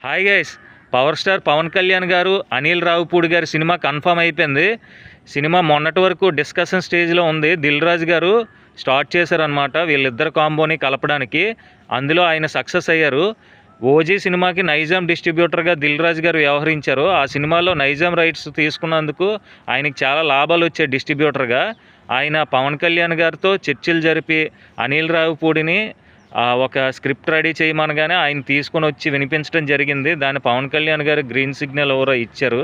Hi guys, power star Pawan Kalyan garu Anil Ravipudi గారి cinema confirm అయిపోయింది. Cinema మొన్నటి వరకు డిస్కషన్ స్టేజ్లో ఉంది. దిల్ రాజు గారు స్టార్ట్ చేశారనమాట వీళ్ళిద్దరు కాంబోని కలపడానికి. అందులో ఆయన సక్సెస్ అయ్యారు. ఓజీ సినిమాకి నైజాం డిస్ట్రిబ్యూటర్గా దిల్ రాజు గారు వ్యవహరించారు. ఆ సినిమాలో నైజాం రైట్స్ తీసుకున్నందుకు ఆయనకి చాలా లాభాలు వచ్చాయి. డిస్ట్రిబ్యూటర్గా ఆయన పవన్ కళ్యాణ్ గారితో చర్చలు జరిపి అనిల్ రావిపూడిని ఒక స్క్రిప్ట్ రెడీ చేయమనగానే ఆయన తీసుకొని వచ్చి వినిపించడం జరిగింది. దాన్ని పవన్ కళ్యాణ్ గారు గ్రీన్ సిగ్నల్ ఎవరో ఇచ్చారు.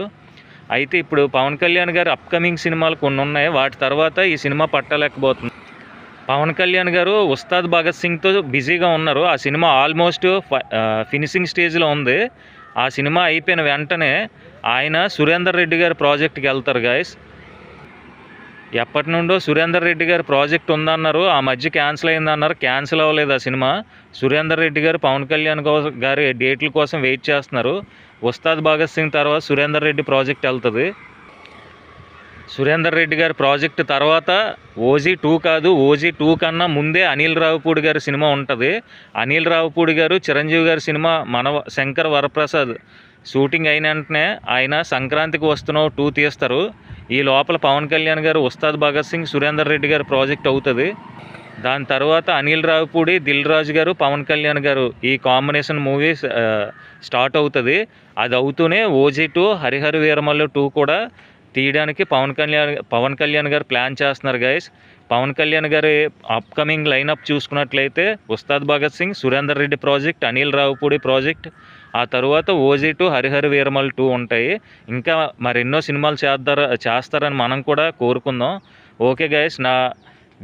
అయితే ఇప్పుడు పవన్ కళ్యాణ్ గారు అప్కమింగ్ సినిమాలు కొన్ని ఉన్నాయి. వాటి తర్వాత ఈ సినిమా పట్టలేకపోతుంది. పవన్ కళ్యాణ్ గారు ఉస్తాద్ భగత్ సింగ్తో బిజీగా ఉన్నారు. ఆ సినిమా ఆల్మోస్ట్ ఫినిషింగ్ స్టేజ్లో ఉంది. ఆ సినిమా అయిపోయిన వెంటనే ఆయన సురేందర్ రెడ్డి గారి ప్రాజెక్ట్కి వెళ్తారు గాయస్. ఎప్పటి నుండో సురేందర్ రెడ్డి గారి ప్రాజెక్ట్ ఉందన్నారు. ఆ మధ్య క్యాన్సిల్ అయిందన్నారు. క్యాన్సిల్ అవ్వలేదు ఆ సినిమా. సురేందర్ రెడ్డి గారు పవన్ కళ్యాణ్ గారి డేట్ల కోసం వెయిట్ చేస్తున్నారు. ఉస్తాద్ భగత్ సింగ్ తర్వాత సురేందర్ రెడ్డి ప్రాజెక్ట్ వెళ్తుంది. సురేందర్ రెడ్డి గారి ప్రాజెక్ట్ తర్వాత ఓజీ 2 కాదు, ఓజీ 2 కన్నా ముందే అనిల్ రావిపూడి గారి సినిమా ఉంటుంది. అనిల్ రావిపూడి గారు చిరంజీవి గారి సినిమా శంకర్ వరప్రసాద్ షూటింగ్ అయిన వెంటనే ఆయన సంక్రాంతికి వస్తున్నావు 2 తీస్తారు. ఈ లోపల పవన్ కళ్యాణ్ గారు ఉస్తాద్ భగత్ సింగ్ సురేందర్ రెడ్డి గారి ప్రాజెక్ట్ అవుతుంది. దాని తర్వాత అనిల్ రావిపూడి, దిల్ రాజు గారు, పవన్ కళ్యాణ్ గారు ఈ కాంబినేషన్ మూవీ స్టార్ట్ అవుతుంది. అది అవుతూనే ఓజీ 2, హరిహర వీరమల్లు 2 కూడా తీయడానికి పవన్ కళ్యాణ్ గారు ప్లాన్ చేస్తున్నారు గైస్. పవన్ కళ్యాణ్ గారి అప్కమింగ్ లైనప్ చూసుకున్నట్లయితే ఉస్తాద్ భగత్ సింగ్, సురేందర్ రెడ్డి ప్రాజెక్ట్, అనిల్ రావిపూడి ప్రాజెక్ట్, ఆ తర్వాత ఓజీ 2, హరిహర వీరమల్ 2 ఉంటాయి. ఇంకా మరెన్నో సినిమాలు చేస్తారని మనం కూడా కోరుకుందాం. ఓకే గైస్, నా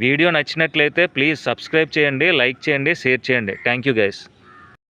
వీడియో నచ్చినట్లయితే ప్లీజ్ సబ్స్క్రైబ్ చేయండి, లైక్ చేయండి, షేర్ చేయండి. Thank you guys.